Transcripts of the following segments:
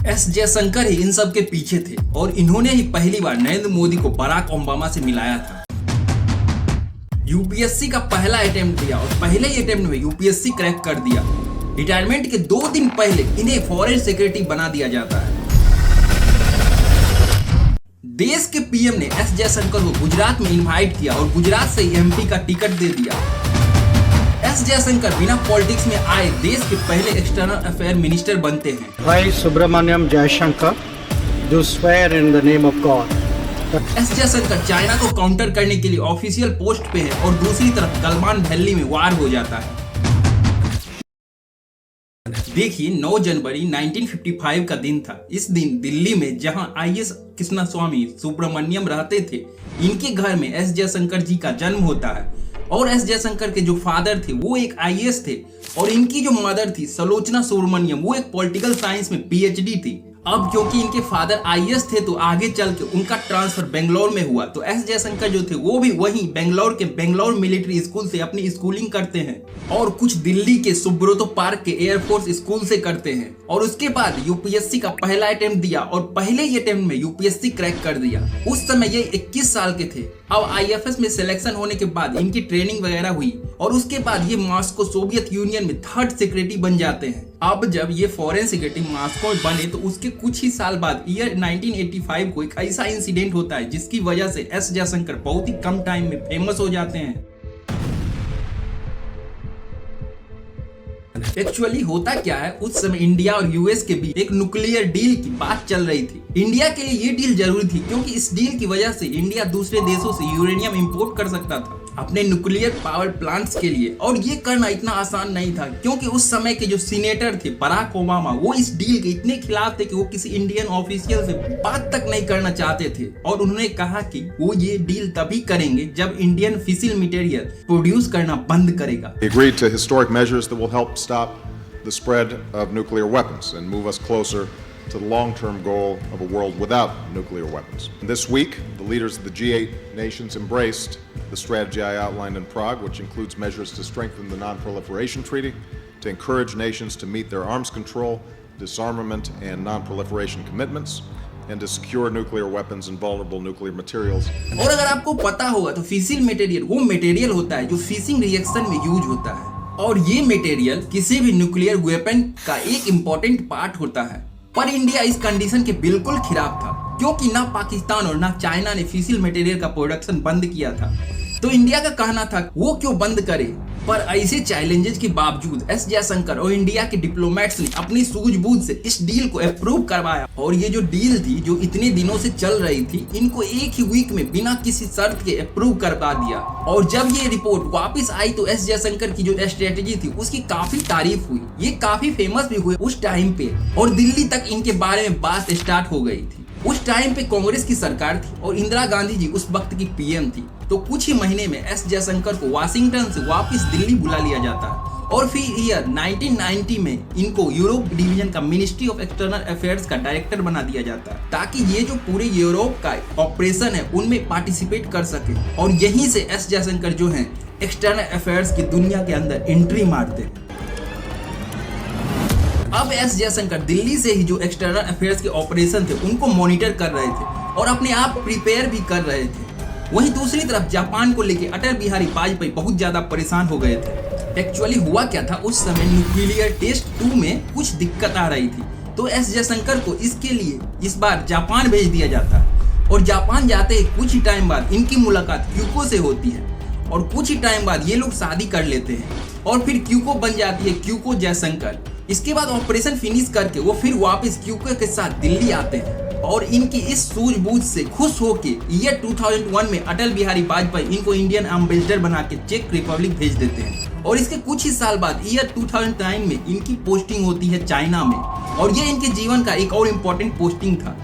S Jaishankar ही इन सब के पीछे थे और इन्होंने ही पहली बार नरेंद्र मोदी को बराक ओबामा से मिलाया था। यूपीएससी का पहला अटेम्प्ट दिया और पहले ही अटेम्प्ट में यूपीएससी क्रैक कर दिया। रिटायरमेंट के 2 दिन पहले इन्हें फॉरेन सेक्रेटरी बना दिया जाता है। देश के पीएम ने एस जयशंकर को गुजरात में इनवाइट किया और गुजरात से एमपी का टिकट दे दिया। एस जयशंकर बिना पॉलिटिक्स में आए देश के पहले एक्सटर्नल अफेयर मिनिस्टर बनते हैं। I, Subramaniam Jaishankar, do swear in the name of God. S Jaishankar China को काउंटर करने के लिए ऑफिशियल पोस्ट पे है और दूसरी तरफ गलवान वैली में वार हो जाता है। देखिए 9 जनवरी 1955 का दिन था। इस दिन दिल्ली में जहां आईएएस कृष्णस्वामी सुब्रमण्यम रहते थे, इनके घर में एस जयशंकर जी का जन्म होता है। और एस जयशंकर के जो फादर थे वो एक आईएएस थे और इनकी जो मदर थी सलोचना सुब्रमण्यम, वो एक पॉलिटिकल साइंस में पीएचडी थी। अब क्योंकि इनके फादर आईएएस थे तो आगे चल के उनका ट्रांसफर बेंगलोर में हुआ, तो एस जयशंकर जो थे वो भी वहीं बेंगलोर के बेंगलोर मिलिट्री स्कूल से अपनी स्कूलिंग करते हैं और कुछ दिल्ली के सुब्रतो पार्क के एयरफोर्स स्कूल से करते हैं। और उसके बाद यूपीएससी का पहला अटेम्प्ट दिया और पहले ही अटेम्प्ट में यूपीएससी क्रैक कर दिया। उस समय ये 21 साल के थे। अब आईएफएस में सिलेक्शन होने के बाद इनकी ट्रेनिंग वगैरह हुई और उसके बाद ये मॉस्को सोवियत यूनियन में 3rd सेक्रेटरी बन जाते हैं। अब जब ये फॉरेन सेक्रेटरी मॉस्को में बने तो उसके कुछ ही साल बाद ईयर 1985 को एक ऐसा इंसिडेंट होता है जिसकी वजह से एस जयशंकर बहुत ही कम टाइम में फेमस हो जाते हैं। एक्चुअली होता क्या है, उस समय इंडिया और यूएस के बीच एक न्यूक्लियर डील की बात चल रही थी। इंडिया के लिए ये डील जरूरी थी क्योंकि इस डील की वजह से इंडिया दूसरे देशों से यूरेनियम इंपोर्ट कर सकता था अपने न्यूक्लियर पावर प्लांट्स के लिए। और ये करना इतना आसान नहीं था क्योंकि उस समय के जो सीनेटर थे बराक ओबामा, वो इस डील के इतने खिलाफ थे कि वो किसी इंडियन ऑफिशियल से बात तक नहीं करना चाहते थे। और उन्होंने कहा कि वो ये डील तभी करेंगे जब इंडियन फिसिल मटेरियल प्रोड्यूस करना बंद करेगा। They agreed to historic measures that will help stop the spread of nuclear weapons and move us closer to the long-term goal of a world without nuclear weapons. This week, the leaders of the G8 nations embraced the strategy I outlined in Prague, which includes measures to strengthen the Non-Proliferation Treaty, to encourage nations to meet their arms control, disarmament, and non-proliferation commitments, and to secure nuclear weapons and vulnerable nuclear materials. और अगर आपको पता होगा तो फिसिल material वो material होता है जो फिशिंग रिएक्शन में यूज होता है और ये मटेरियल किसी भी न्यूक्लियर वेपन का एक इम्पोर्टेंट पार्ट होता है। पर इंडिया इस कंडीशन के बिल्कुल खिलाफ था क्योंकि ना पाकिस्तान और ना चाइना ने फिसिल मटेरियल का प्रोडक्शन बंद किया था। तो इंडिया का कहना था वो क्यों बंद करे। पर ऐसे चैलेंजेस के बावजूद एस जयशंकर और इंडिया के डिप्लोमेट्स ने अपनी सूझबूझ से इस डील को अप्रूव करवाया। और ये जो डील थी जो इतने दिनों से चल रही थी, इनको एक ही वीक में बिना किसी शर्त के अप्रूव करवा दिया। और जब ये रिपोर्ट वापस आई तो एस जयशंकर की जो स्ट्रेटेजी थी उसकी काफी तारीफ हुई, ये काफी फेमस भी हुए उस टाइम पे और दिल्ली तक इनके बारे में बात स्टार्ट हो गई थी। उस टाइम पे कांग्रेस की सरकार थी और इंदिरा गांधी जी उस वक्त की पीएम थी। तो कुछ ही महीने में एस जयशंकर को वाशिंगटन से वापस दिल्ली बुला लिया जाता है और फिर ईयर 1990 में इनको यूरोप डिवीजन का मिनिस्ट्री ऑफ एक्सटर्नल अफेयर्स का डायरेक्टर बना दिया जाता है ताकि ये जो पूरे यूरोप का ऑपरेशन है उनमें पार्टिसिपेट कर सके। और यहीं से एस जयशंकर जो है एक्सटर्नल अफेयर्स की दुनिया के अंदर एंट्री मारते हैं। अब एस जयशंकर दिल्ली से ही जो एक्सटर्नल अफेयर्स के ऑपरेशन थे उनको मॉनिटर कर रहे थे और अपने आप प्रिपेयर भी कर रहे थे। वहीं दूसरी तरफ जापान को लेके अटल बिहारी वाजपेयी बहुत ज्यादा परेशान हो गए थे। एक्चुअली हुआ क्या था, उस समय न्यूक्लियर टेस्ट 2 में कुछ दिक्कत आ रही थी तो एस जयशंकर को इसके लिए इस बार जापान भेज दिया जाता है। और जापान जाते ही कुछ ही टाइम बाद इनकी मुलाकात क्यूको से होती है और कुछ ही टाइम बाद ये लोग शादी कर लेते हैं और फिर क्यूको बन जाती है क्यूको जयशंकर। इसके बाद ऑपरेशन फिनिश करके वो फिर वापस क्यूको के साथ दिल्ली आते हैं और इनकी इस सूझबूझ से खुश होके ईयर 2001 में अटल बिहारी वाजपेयी इनको इंडियन एम्बेसडर बना के चेक रिपब्लिक भेज देते हैं। और इसके कुछ ही साल बाद ईयर 2009 में इनकी पोस्टिंग होती है चाइना में और ये इनके जीवन का एक और इम्पोर्टेंट पोस्टिंग था।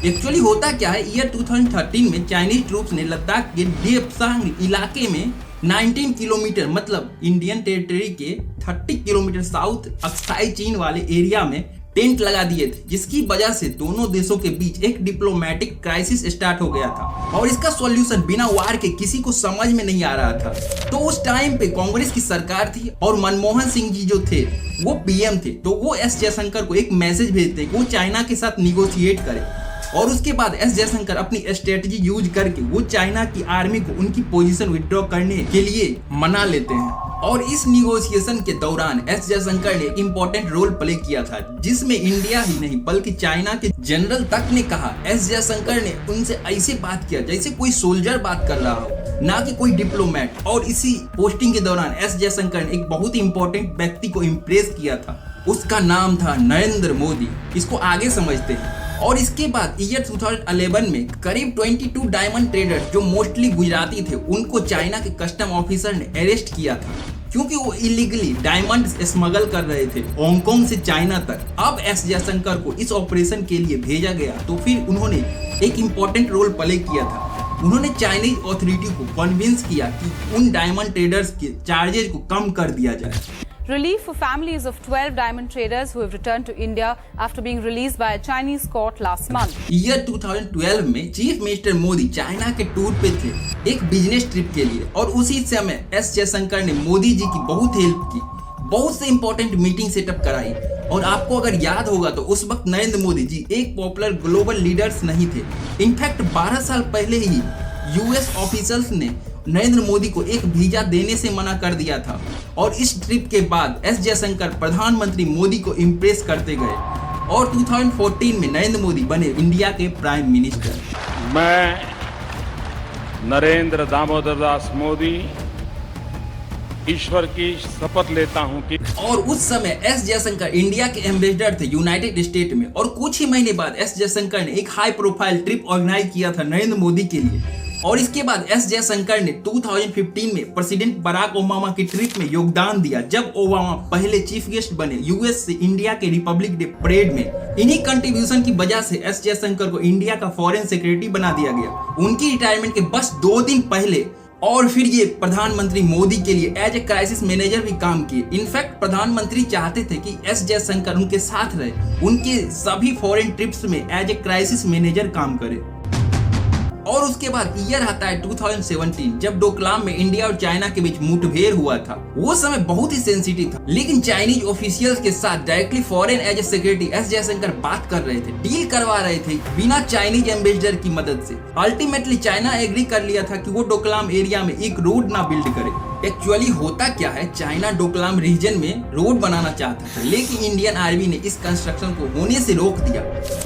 एक्चुअली होता क्या है, ईयर 2013 में चाइनीज ट्रूप्स ने लद्दाख के डेप्सांग इलाके में 19 किलोमीटर मतलब इंडियन टेरिटरी के 30 किलोमीटर साउथ अक्साई चीन वाले एरिया में टेंट लगा दिए थे, जिसकी वजह से दोनों देशों के बीच एक डिप्लोमेटिक क्राइसिस स्टार्ट हो गया था और इसका सॉल्यूशन बिना वार के किसी को समझ में नहीं आ रहा था। तो उस टाइम पे कांग्रेस की सरकार थी और मनमोहन सिंह जी जो थे वो पीएम थे। तो वो एस जयशंकर को एक मैसेज भेजते कि वो चाइना के साथ निगोशिएट करे और उसके बाद एस जयशंकर अपनी स्ट्रेटजी यूज करके वो चाइना की आर्मी को उनकी पोजीशन विड्रॉ करने के लिए मना लेते हैं। और इस निगोशिएशन के दौरान एस जयशंकर ने एक इम्पोर्टेंट रोल प्ले किया था, जिसमें इंडिया ही नहीं बल्कि चाइना के जनरल तक ने कहा। एस जयशंकर ने उनसे ऐसे बात किया जैसे कोई सोल्जर बात कर रहा हो, ना कि कोई डिप्लोमेट। और इसी पोस्टिंग के दौरान एस जयशंकर ने एक बहुत ही इंपॉर्टेंट व्यक्ति को इम्प्रेस किया था, उसका नाम था नरेंद्र मोदी। इसको आगे समझते हैं। और इसके बाद ईयर 2011 में करीब 22 डायमंड ट्रेडर्स जो मोस्टली गुजराती थे, उनको चाइना के कस्टम ऑफिसर ने अरेस्ट किया था क्योंकि वो इलीगली डायमंड स्मगल कर रहे थे हांगकांग से चाइना तक। अब एस जयशंकर को इस ऑपरेशन के लिए भेजा गया तो फिर उन्होंने एक इम्पोर्टेंट रोल प्ले किया था। उन्होंने चाइनीज अथॉरिटी को कन्विंस किया कि उन डायमंड ट्रेडर्स के चार्जेस को कम कर दिया जाए। Relief for families of 12 diamond traders who have returned to India after being released by a Chinese court last month. Year 2012 में चीफ मिनिस्टर मोदी चाइना के टूर पे थे एक बिजनेस ट्रिप के लिए और उसी समय एस जयशंकर ने मोदी जी की बहुत हेल्प की, बहुत से इंपॉर्टेंट मीटिंग सेटअप कराई। और आपको अगर याद होगा तो उस वक्त नरेंद्र मोदी जी एक पॉपुलर ग्लोबल लीडर्स नहीं थे। इनफैक्ट 12 साल पहले ही यूएस ऑफिसर्स ने नरेंद्र मोदी को एक वीजा देने से मना कर दिया था और इस ट्रिप के बाद एस जयशंकर प्रधानमंत्री मोदी को इम्प्रेस करते गए और 2014 में नरेंद्र मोदी बने इंडिया के प्राइम मिनिस्टर। मैं नरेंद्र दामोदर दास मोदी ईश्वर की शपथ लेता हूं कि। और उस समय एस जयशंकर इंडिया के एम्बेसडर थे यूनाइटेड स्टेट में और कुछ ही महीने बाद एस जयशंकर ने एक हाई प्रोफाइल ट्रिप ऑर्गेनाइज किया था नरेंद्र मोदी के लिए। और इसके बाद एस जयशंकर ने 2015 में प्रेसिडेंट बराक ओबामा की ट्रिप में योगदान दिया जब ओबामा पहले चीफ गेस्ट बने यूएस से इंडिया के रिपब्लिक डे परेड में। इन्हीं कंट्रीब्यूशन की वजह से एस जयशंकर को इंडिया का फॉरेन सेक्रेटरी बना दिया गया उनकी रिटायरमेंट के बस 2 दिन पहले। और फिर ये प्रधानमंत्री मोदी के लिए एज ए क्राइसिस मैनेजर भी काम किए। इनफैक्ट प्रधानमंत्री चाहते थे कि एस जयशंकर उनके साथ रहे, उनके सभी फॉरेन ट्रिप्स में एज ए क्राइसिस मैनेजर काम करे। और उसके बाद ईयर आता है 2017 जब डोकलाम में इंडिया और चाइना के बीच मुठभेड़ हुआ था। वो समय बहुत ही सेंसिटिव था, लेकिन चाइनीज ऑफिशियल्स के साथ directly foreign as a secretary S Jaishankar बात कर रहे थे, डील करवा रहे थे बिना चाइनीज एम्बेसडर की मदद से। अल्टीमेटली चाइना एग्री कर लिया था कि वो डोकलाम एरिया में एक रोड ना बिल्ड करे। एक्चुअली होता क्या है, चाइना डोकलाम रीजन में रोड बनाना चाहता था, लेकिन इंडियन आर्मी ने इस कंस्ट्रक्शन को होने से रोक दिया।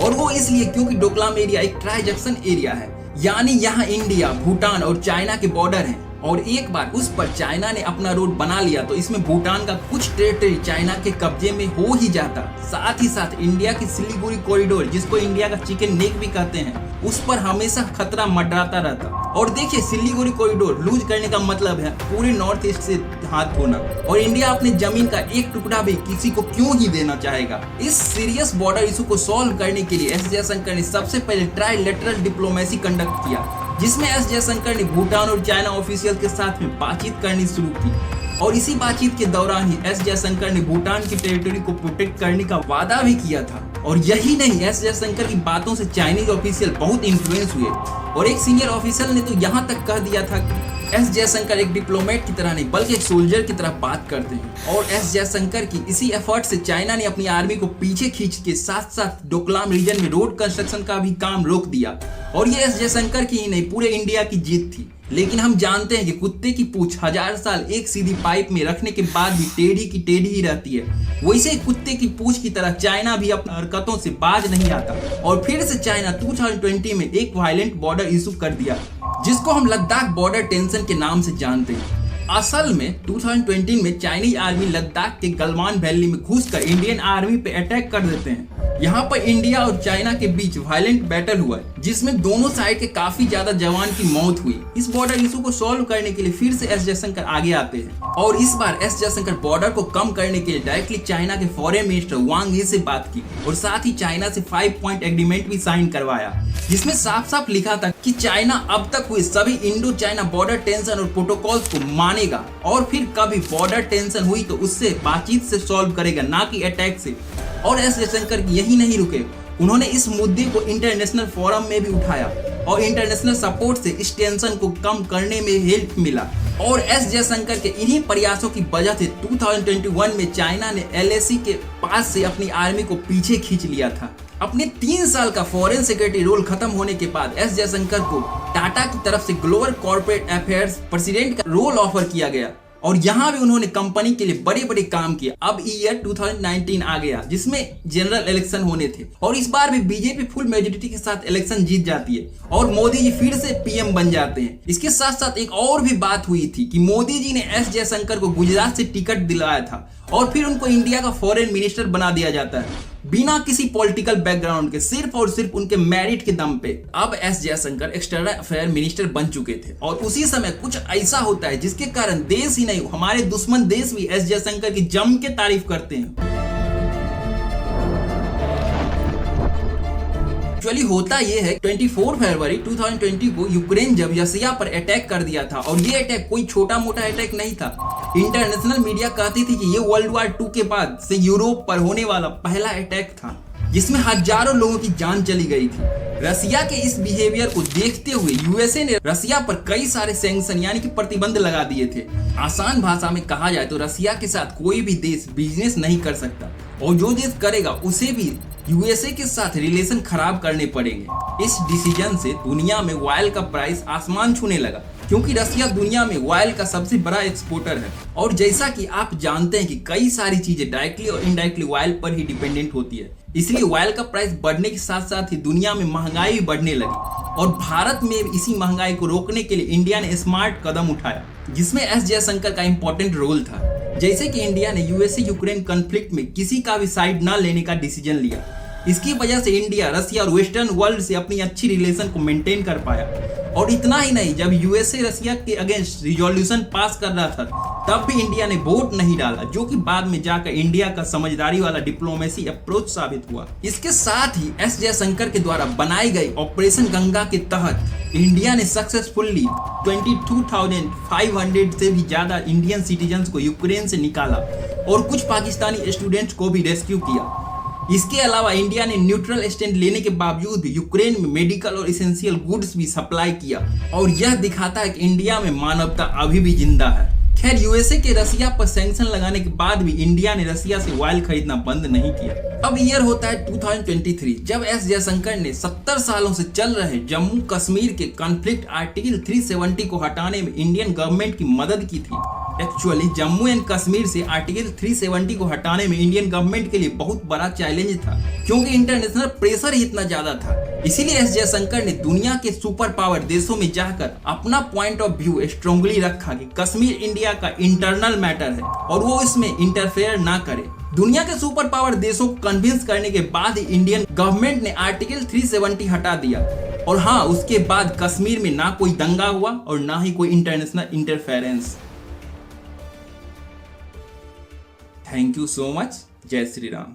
और वो इसलिए क्योंकि डोकलाम एरिया एक ट्रांजैक्शन एरिया है, यानी यहाँ इंडिया, भूटान और चाइना के बॉर्डर हैं। और एक बार उस पर चाइना ने अपना रोड बना लिया तो इसमें भूटान का कुछ टेरिटरी चाइना के कब्जे में हो ही जाता। साथ ही साथ इंडिया की सिलीगुड़ी कॉरिडोर, जिसको इंडिया का चिकन नेक भी कहते हैं, उस पर हमेशा खतरा मंडराता रहता। और देखिए, सिलीगुड़ी कॉरिडोर लूज करने का मतलब है पूरे नॉर्थ ईस्ट से हाथ धोना। और इंडिया अपनी जमीन का एक टुकड़ा भी किसी को क्यों ही देना चाहेगा। इस सीरियस बॉर्डर इशू को सॉल्व करने के लिए एस जयशंकर ने सबसे पहले ट्राइलेटरल डिप्लोमेसी कंडक्ट किया, जिसमें एस जयशंकर ने भूटान और चाइना ऑफिशियल के साथ में बातचीत करनी शुरू की। और इसी बातचीत के दौरान ही एस जयशंकर ने भूटान की टेरिटरी को प्रोटेक्ट करने का वादा भी किया था। और यही नहीं, एस जयशंकर की बातों से चाइनीज ऑफिशियल बहुत इन्फ्लुएंस हुए और एक सीनियर ऑफिशियल ने तो यहाँ तक कह दिया था कि एस जयशंकर एक डिप्लोमेट की तरह नहीं बल्कि एक सोल्जर की तरह बात करते हैं। और एस जयशंकर की इसी एफर्ट से चाइना ने अपनी आर्मी को पीछे खींच के साथ साथ डोकलाम रीजन में रोड कंस्ट्रक्शन का भी काम रोक दिया। और ये एस जयशंकर की ही नहीं, पूरे इंडिया की जीत थी। लेकिन हम जानते हैं कि कुत्ते की पूंछ 1000 साल एक सीधी पाइप में रखने के बाद भी टेढ़ी की टेढ़ी ही रहती है। वैसे ही कुत्ते की पूंछ की तरह चाइना भी अपनी हरकतों से बाज नहीं आता और फिर से चाइना 2020 में एक वायलेंट बॉर्डर इशू कर दिया, जिसको हम लद्दाख बॉर्डर टेंशन के नाम से जानते हैं। असल में 2020 में चाइनीज आर्मी लद्दाख के गलवान वैली में घुसकर इंडियन आर्मी पे अटैक कर देते हैं। यहाँ पर इंडिया और चाइना के बीच वायलेंट बैटल हुआ, जिसमें दोनों साइड के काफी ज्यादा जवान की मौत हुई। इस बॉर्डर इशू को सॉल्व करने के लिए फिर से एस जयशंकर आगे आते हैं और इस बार एस जयशंकर बॉर्डर को कम करने के लिए डायरेक्टली चाइना के फॉरेन मिनिस्टर वांग यी से बात की और साथ ही चाइना से 5 पॉइंट एग्रीमेंट भी साइन करवाया, जिसमें साफ साफ लिखा था कि चाइना अब तक हुए सभी इंडो चाइना बॉर्डर टेंशन और प्रोटोकॉल्स को मानेगा और फिर कभी बॉर्डर टेंशन हुई तो उससे बातचीत से सॉल्व करेगा, ना कि अटैक से। और एस जयशंकर यही नहीं रुके, उन्होंने इस मुद्दे को इंटरनेशनल फोरम में भी उठाया और इंटरनेशनल सपोर्ट से इस टेंशन को कम करने में हेल्प मिला। और एस जयशंकर के इन्हीं प्रयासों की वजह से 2021 में चाइना ने LAC के पास से अपनी आर्मी को पीछे खींच लिया था। अपने 3 साल का फॉरेन सेक्रेटरी रोल खत्म होने के बाद एस जयशंकर को टाटा की तरफ से ग्लोबल कॉर्पोरेट अफेयर्स प्रेसिडेंट का रोल ऑफर किया गया और यहाँ भी उन्होंने कंपनी के लिए बड़े बड़े काम किए। अब ईयर 2019 आ गया जिसमें जनरल इलेक्शन होने थे और इस बार भी बीजेपी फुल मेजोरिटी के साथ इलेक्शन जीत जाती है और मोदी जी फिर से पीएम बन जाते हैं। इसके साथ साथ एक और भी बात हुई थी कि मोदी जी ने एस जयशंकर को गुजरात से टिकट दिलाया था और फिर उनको इंडिया का फॉरेन मिनिस्टर बना दिया जाता है बिना किसी पॉलिटिकल बैकग्राउंड के, सिर्फ और सिर्फ उनके मेरिट के दम पे। अब S Jaishankar external affair minister बन चुके थे और उसी समय कुछ ऐसा होता है जिसके कारण देश ही नहीं हमारे दुश्मन देश भी एस जयशंकर की जम के तारीफ करते हैं। एक्चुअली होता यह है 24 फरवरी 2020 को यूक्रेन जब रसिया पर अटैक कर दिया था और ये अटैक कोई छोटा मोटा अटैक नहीं था। इंटरनेशनल मीडिया कहती थी कि ये वर्ल्ड वॉर 2 के बाद से यूरोप पर होने वाला पहला अटैक था जिसमें हजारों लोगों की जान चली गई थी। रसिया के इस बिहेवियर को देखते हुए यूएसए ने रसिया पर कई सारे सैंक्शन यानी कि प्रतिबंध लगा दिए थे। आसान भाषा में कहा जाए तो रसिया के साथ कोई भी देश बिजनेस नहीं कर सकता और जो देश करेगा उसे भी यूएसए के साथ रिलेशन खराब करने पड़ेंगे। इस डिसीजन से दुनिया में ऑयल का प्राइस आसमान छूने लगा क्योंकि रसिया दुनिया में ऑयल का सबसे बड़ा एक्सपोर्टर है और जैसा कि आप जानते हैं कि कई सारी चीजें डायरेक्टली और इनडायरेक्टली ऑयल पर ही डिपेंडेंट होती है, इसलिए ऑयल का प्राइस बढ़ने के साथ साथ ही दुनिया में महंगाई भी बढ़ने लगी और भारत में इसी महंगाई को रोकने के लिए इंडिया ने स्मार्ट कदम उठाया जिसमें एस जयशंकर का इंपॉर्टेंट रोल था। जैसे कि इंडिया ने यूएसए यूक्रेन कॉन्फ्लिक्ट में किसी का भी साइड न लेने का डिसीजन लिया। इसकी वजह से इंडिया रसिया और वेस्टर्न वर्ल्ड से अपनी अच्छी रिलेशन को मेंटेन कर पाया और इतना ही नहीं, जब यूएसए रसिया के अगेंस्ट रिजोल्यूशन पास कर रहा था तब भी इंडिया ने वोट नहीं डाला, जो कि बाद में जाकर इंडिया का समझदारी वाला डिप्लोमेसी अप्रोच साबित हुआ। इसके साथ ही एस जयशंकर के द्वारा बनाई गई ऑपरेशन गंगा के तहत इंडिया ने सक्सेसफुली 22,500 से भी ज्यादा इंडियन सिटीजन्स को यूक्रेन से निकाला और कुछ पाकिस्तानी स्टूडेंट्स को भी रेस्क्यू किया। इसके अलावा इंडिया ने न्यूट्रल स्टैंड लेने के बावजूद भी यूक्रेन में मेडिकल और एसेंशियल गुड्स भी सप्लाई किया और यह दिखाता है कि इंडिया में मानवता अभी भी जिंदा है। खैर, यूएसए के रसिया पर सैंक्शन लगाने के बाद भी इंडिया ने रसिया से ऑयल खरीदना बंद नहीं किया। अब ईयर होता है 2023 जब एस जयशंकर ने 70 सालों से चल रहे जम्मू कश्मीर के कॉन्फ्लिक्ट आर्टिकल 370 को हटाने में इंडियन गवर्नमेंट की मदद की थी। एक्चुअली जम्मू एंड कश्मीर से आर्टिकल 370 को हटाने में इंडियन गवर्नमेंट के लिए बहुत बड़ा चैलेंज था क्योंकि इंटरनेशनल प्रेशर ही इतना ज्यादा था। इसीलिए एस जयशंकर ने दुनिया के सुपर पावर देशों में जाकर अपना पॉइंट ऑफ व्यू स्ट्रांगली रखा कि कश्मीर इंडिया का इंटरनल मैटर है और वो इसमें इंटरफेयर ना करे। दुनिया के सुपर पावर देशों को कन्विंस करने के बाद ही इंडियन गवर्नमेंट ने आर्टिकल 370 हटा दिया और हाँ, उसके बाद कश्मीर में ना कोई दंगा हुआ और ना ही कोई international interference. Thank you so much. जय श्री राम।